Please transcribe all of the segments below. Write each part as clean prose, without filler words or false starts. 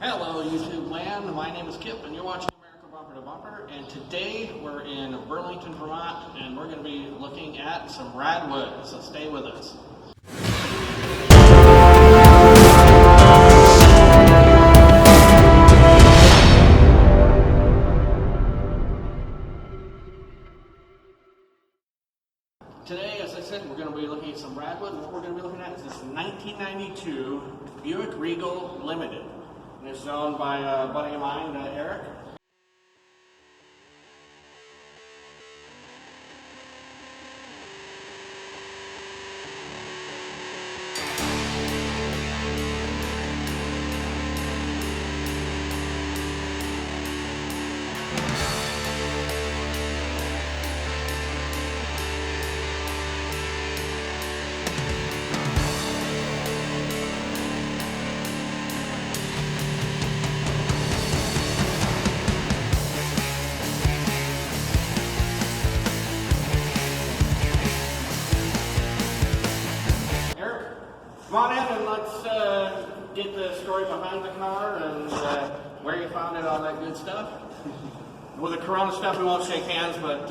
Hello YouTube land, my name is Kip and you're watching America Bumper to Bumper, and today we're in Burlington, Vermont, and we're going to be looking at some RadWood, so stay with us. Today, as I said, we're going to be looking at some RadWood, and what we're going to be looking at is this 1992 Buick Regal Limited. And it's owned by a buddy of mine, Eric. Come on in and let's get the story behind the car and where you found it, all that good stuff. With the Corona stuff, we won't shake hands, but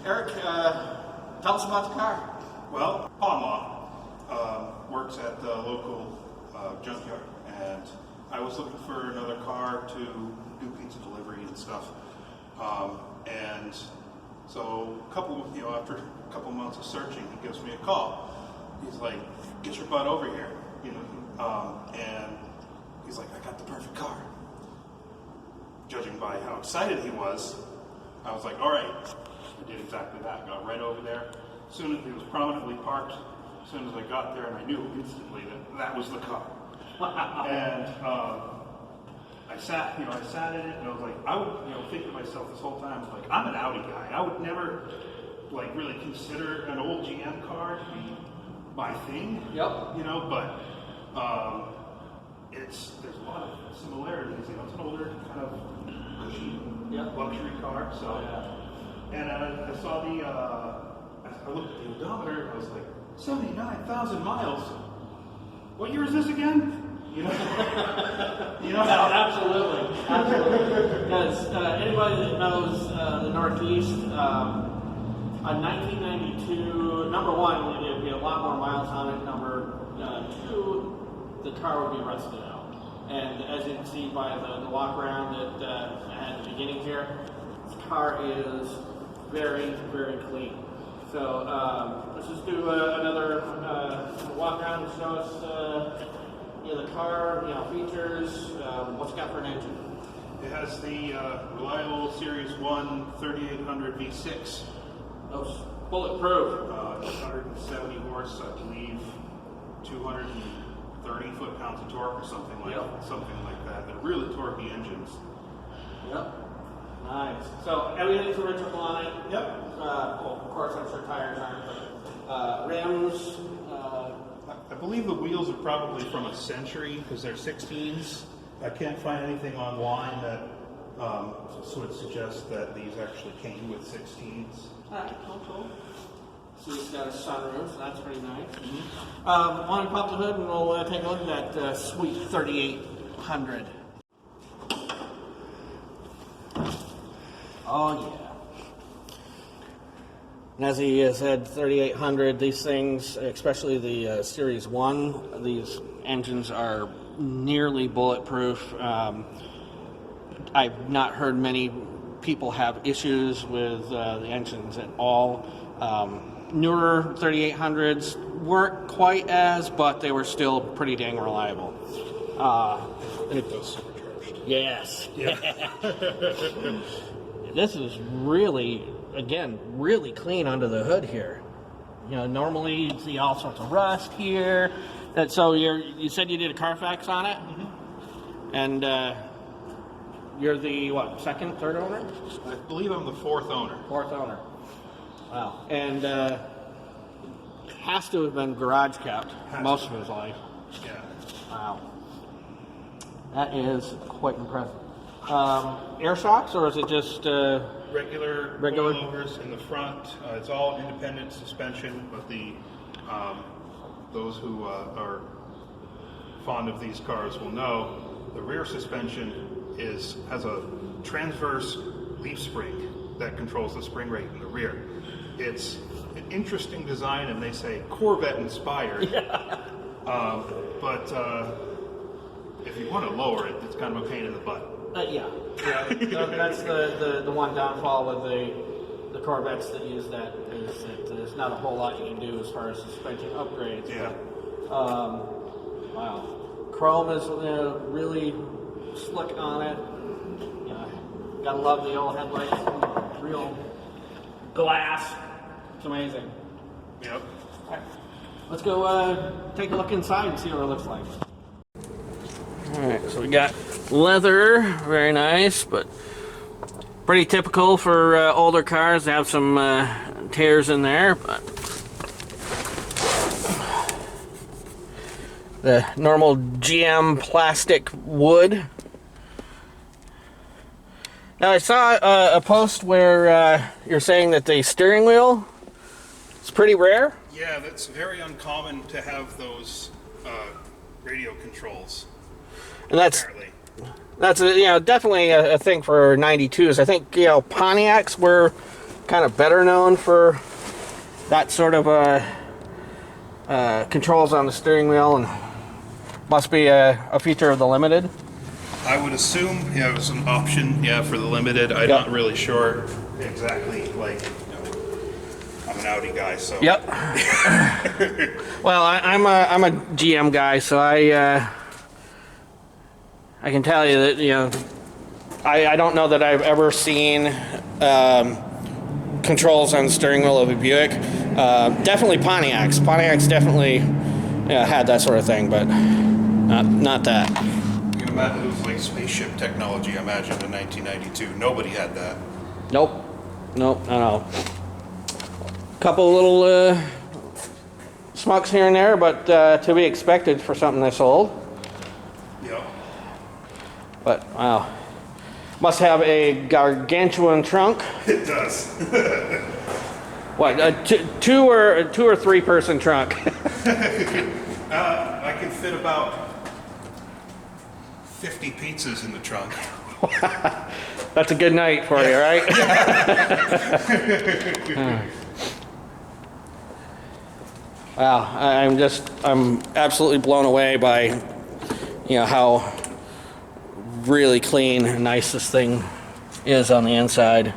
Eric, tell us about the car. Well, Panama works at the local junkyard, and I was looking for another car to do pizza delivery and stuff. And so, after a couple months of searching, he gives me a call. He's like, "Get your butt over here," and he's like, "I got the perfect car." Judging by how excited he was, I was like, "All right." I did exactly that. Got right over there. As soon as he was prominently parked, as soon as I got there, and I knew instantly that that was the car. And I sat in it, and I was like, I would, think to myself this whole time, like, I'm an Audi guy. I would never, really consider an old GM car to be my thing. Yep. But there's a lot of similarities. It's an older kind of cushy luxury car. So, and I saw I looked at the odometer and I was like, 79,000 miles. What year is this again? No, absolutely. Because anybody that knows the Northeast, a 1992, number one, there'd be a lot more miles on it. Number two, the car would be rusted out. And as you can see by the walk around at the beginning here, this car is very, very clean. So let's just do another walk around and show us the car, features, what's it got for an engine. It has the reliable Series 1 3800 V6. Those bulletproof. 170 horse, I believe, 230 foot-pounds of torque or something like that. They're really torquey engines. Yep. Nice. So everything's original on it. Yep. Of course, I'm sure tires aren't, but rims. I believe the wheels are probably from a Century because they're 16s. I can't find anything online that would suggest that these actually came with 16s. Alright, cool. So it's got a sunroof, so that's pretty nice. Mm-hmm. Want to pop the hood and we'll take a look at that sweet 3800. Oh yeah. And as he said, 3800, these things, especially the Series 1, these engines are nearly bulletproof. I've not heard many people have issues with the engines at all. Newer 3800s weren't quite as, but they were still pretty dang reliable. Those supercharged. Yes. Yeah. This is really, again, really clean under the hood here. Normally you see all sorts of rust here. So you said you did a Carfax on it? Mm-hmm. And you're the, second, third owner? I believe I'm the fourth owner. Fourth owner. Wow. And has to have been garage kept most of his life. Yeah. Wow. That is quite impressive. Air shocks, or is it just regular coilovers in the front? It's all independent suspension, but the those who are fond of these cars will know, the rear suspension has a transverse leaf spring that controls the spring rate in the rear. It's an interesting design, and they say Corvette inspired. Yeah. But if you want to lower it, it's kind of a pain in the butt. Yeah. That's the one downfall with the Corvettes that use that, is that there's not a whole lot you can do as far as suspension upgrades. Yeah. But, wow. Chrome is really slick on it. Gotta love the old headlights. Real glass. It's amazing. Yep. All right. Let's go take a look inside and see what it looks like. Alright, so we got leather, very nice, but pretty typical for older cars to have some tears in there. But the normal GM plastic wood. Now I saw a post where you're saying that the steering wheel is pretty rare. Yeah, that's very uncommon to have those radio controls. And that's definitely a thing for 92s. I think Pontiacs were kind of better known for that sort of controls on the steering wheel, and must be a feature of the Limited. I would assume it was an option, for the Limited. I'm not really sure exactly. I'm an Audi guy, so. Yep. Well, I'm a GM guy, so I can tell you that I don't know that I've ever seen controls on the steering wheel of a Buick. Definitely Pontiacs. Pontiacs definitely had that sort of thing, but not that. You can imagine it was like spaceship technology. I imagine in 1992, nobody had that. Nope. No. Couple little smucks here and there, but to be expected for something this old. Yep. But wow, must have a gargantuan trunk. It does. What, a two or three person trunk? I can fit about 50 pizzas in the trunk. That's a good night for you, right? Wow, I'm absolutely blown away by, how really clean and nice this thing is on the inside.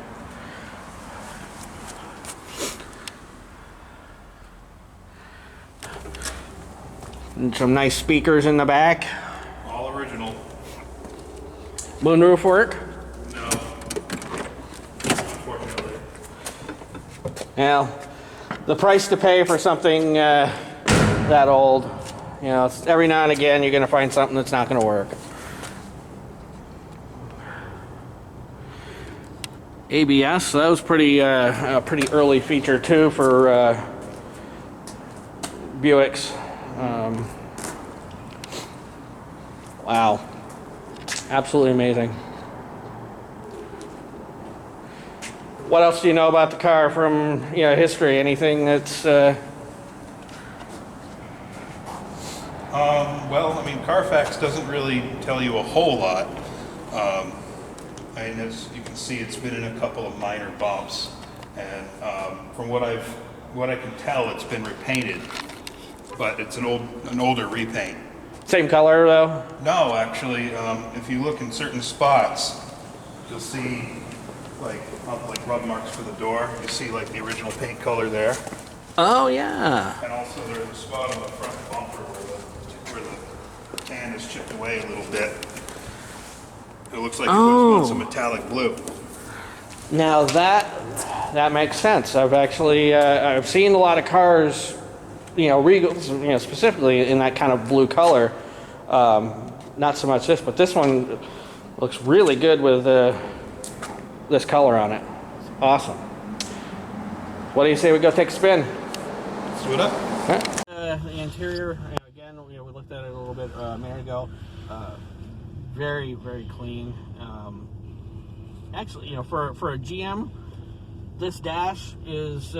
And some nice speakers in the back. All original. Moonroof work? No. Unfortunately. Well, the price to pay for something that old, every now and again you're going to find something that's not going to work. ABS, that was a pretty early feature too for Buicks. Wow, absolutely amazing. What else do you know about the car from history? Anything that's Well, I mean, Carfax doesn't really tell you a whole lot. As you can see, it's been in a couple of minor bumps, and from what I can tell, it's been repainted, but it's an older repaint. same color though? No, actually, if you look in certain spots, you'll see like rub marks for the door. You see like the original paint color there. Oh yeah. And also there's a spot on the front bumper where the tan is chipped away a little bit. It looks like it was once a metallic blue. Now that makes sense. I've seen a lot of cars, Regals, specifically in that kind of blue color. Not so much this, but this one looks really good with this color on it. Awesome. What do you say we go take a spin? Let's do it up. The interior, again, we looked at it a little bit a minute ago. Very, very clean. Actually, for a GM, this dash is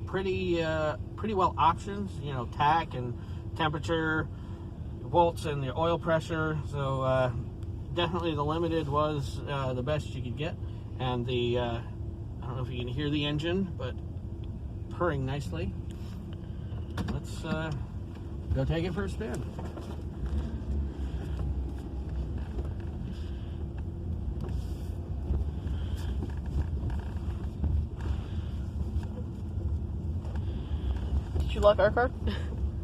pretty well options. Tack and temperature, volts and the oil pressure. So definitely the Limited was the best you could get. And the, I don't know if you can hear the engine, but purring nicely. Let's go take it for a spin. Did you lock our car?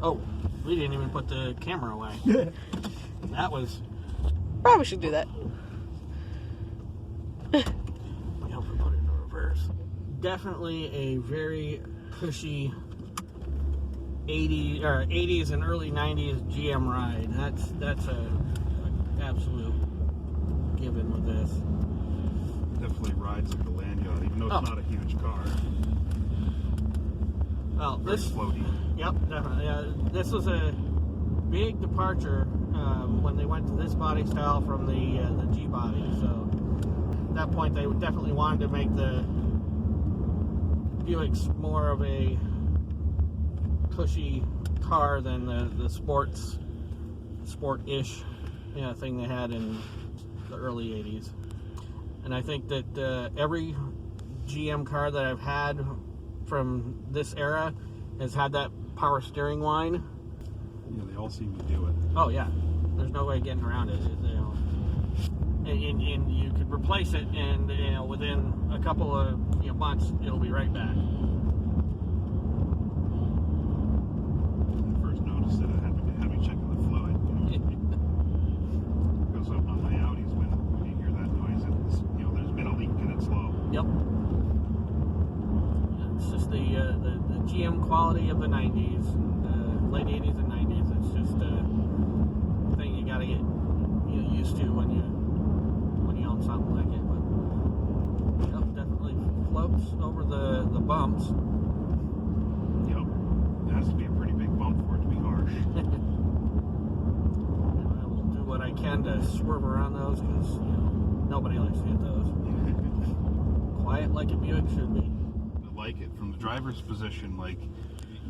Oh, we didn't even put the camera away. That was... Probably should do that. We hope we put it in reverse. Definitely a very cushy 80s and early 90s GM ride. That's a absolute given with this. Definitely rides like a land yacht, even though it's not a huge car. Well, Very this floaty. Yep, definitely. This was a big departure when they went to this body style from the G body. So at that point, they definitely wanted to make the Buicks more of a cushy car than the sport-ish thing they had in the early 80s. And I think that every GM car that I've had from this era has had that power steering line. Yeah, they all seem to do it. Oh yeah, there's no way getting around it. And you could replace it, and within a couple of months, it'll be right back. When I first noticed it, I had me checking the fluid. Goes up on my Audis when you hear that noise. There's been a leak and it's low. Yep. It's just the GM quality of the 90s, late 80s and 90s. It's just a thing you gotta get used to when you own something like it. But yep, definitely floats over the bumps. Yep. It has to be a pretty big bump for it to be harsh. I will do what I can to swerve around those because nobody likes to hit those. Quiet like a Buick should be. I like it. From the driver's position, like,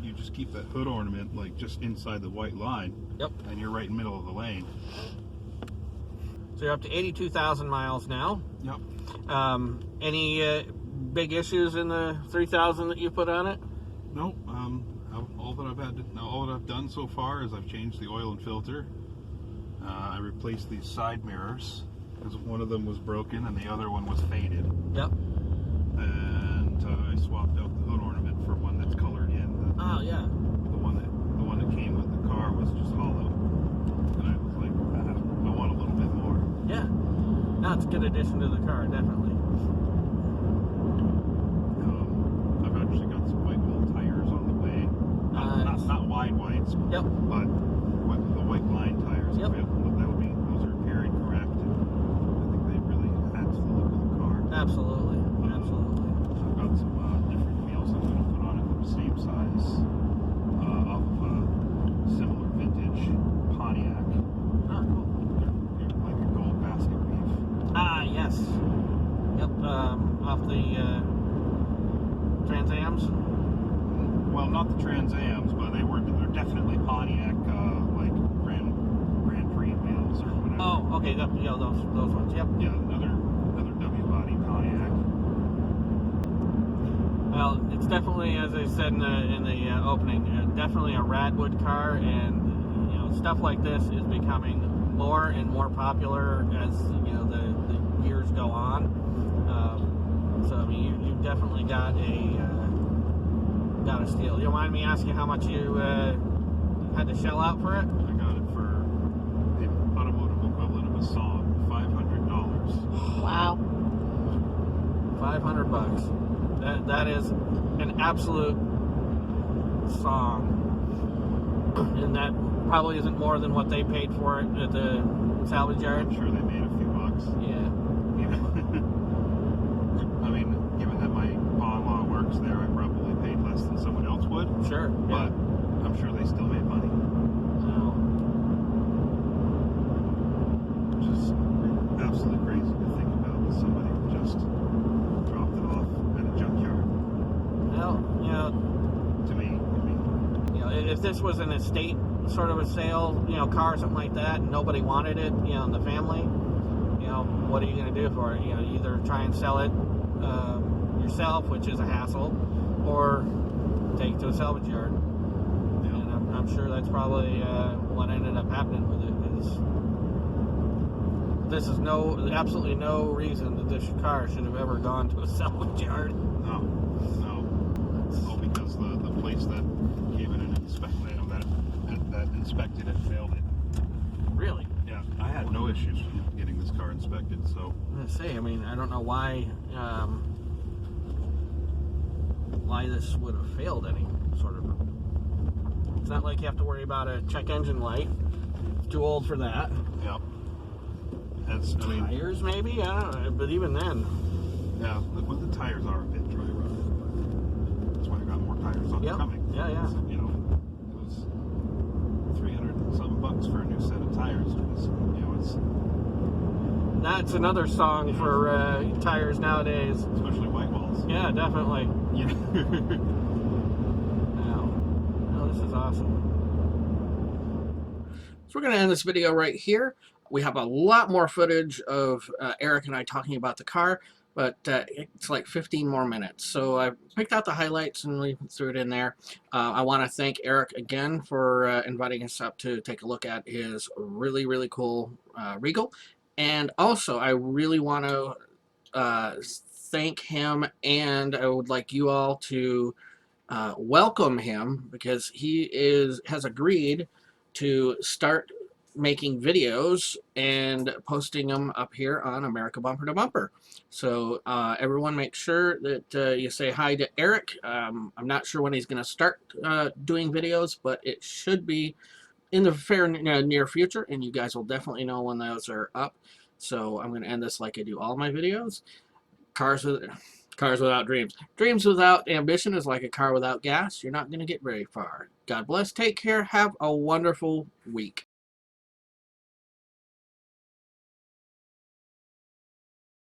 you just keep that hood ornament, like, just inside the white line. Yep. And you're right in the middle of the lane. So you're up to 82,000 miles now. Yep. Any big issues in the 3,000 that you put on it? No. All that I've done so far is I've changed the oil and filter. I replaced these side mirrors because one of them was broken and the other one was faded. Yep. And I swapped out the hood ornament for one that's colored in. Oh yeah. The one that came with the car was just hollow, and I was like, I want a little bit more. Yeah. No, it's a good addition to the car, definitely. I've actually got some white wheel tires on the way. Not wide whites. Yep. But the white line tires. Yep. Those are period correct. I think they really add to the look of the car. Absolutely. Absolutely. I've got some different wheels I'm going to put on it that are the same size of similar vintage Pontiac. Oh, cool. They're like a gold basket weave. Ah, yes. Yep. Off the Trans Ams. Well, not the Trans Ams, but they're definitely Pontiac like Grand Prix wheels or whatever. Oh, okay. Those ones. Yep. Yeah, another W body Pontiac. Well, it's definitely, as I said in the opening, definitely a RadWood car, and stuff like this is becoming more and more popular as the years go on. So I mean, you've definitely got a steal. You don't mind me asking how much you had to shell out for it? I got it for the automotive equivalent of a song, $500. Wow. $500. That is an absolute song, and that probably isn't more than what they paid for it at the salvage yard. I'm sure they made a few bucks. Yeah. I mean, given that my pa-in-law works there, I probably paid less than someone else would. Sure. But I'm sure they still made money. Which is absolutely crazy to think about that somebody just dropped it off at a junkyard. Well, To me, if this was an estate sort of a sale, you know, car or something like that, and nobody wanted it, you know, in the family, you know, what are you going to do for it? You know, either try and sell it yourself, which is a hassle, or take it to a salvage yard. Yeah. And I'm sure that's probably what ended up happening with it. This is absolutely no reason that this car should have ever gone to a salvage yard. No. Oh, because the place that gave it an inspection, that inspected it failed it. Really? Yeah, I had no issues getting this car inspected, so. I'm gonna say, I mean, I don't know why this would have failed any sort of. It's not like you have to worry about a check engine light. It's too old for that. Yeah. Tires, maybe? I don't know, but even then. Yeah, the tires are a bit dry rotted, but that's why I got more tires on coming. Yeah. So, you know, it was $300 and something for a new set of tires. Because, you know, it's That's another song for tires nowadays. especially white walls. Yeah, definitely. Yeah. Wow. Oh, this is awesome. So we're going to end this video right here. We have a lot more footage of Eric and I talking about the car, but it's like 15 more minutes. So I picked out the highlights and we threw it in there. I want to thank Eric again for inviting us up to take a look at his really, really cool Regal. And also, I really want to thank him, and I would like you all to welcome him, because he has agreed to start making videos and posting them up here on America Bumper to Bumper. So everyone make sure that you say hi to Eric. I'm not sure when he's going to start doing videos, but it should be in the fair near future, and you guys will definitely know when those are up. So I'm going to end this like I do all my videos. Cars without dreams. Dreams without ambition is like a car without gas. You're not going to get very far. God bless. Take care. Have a wonderful week.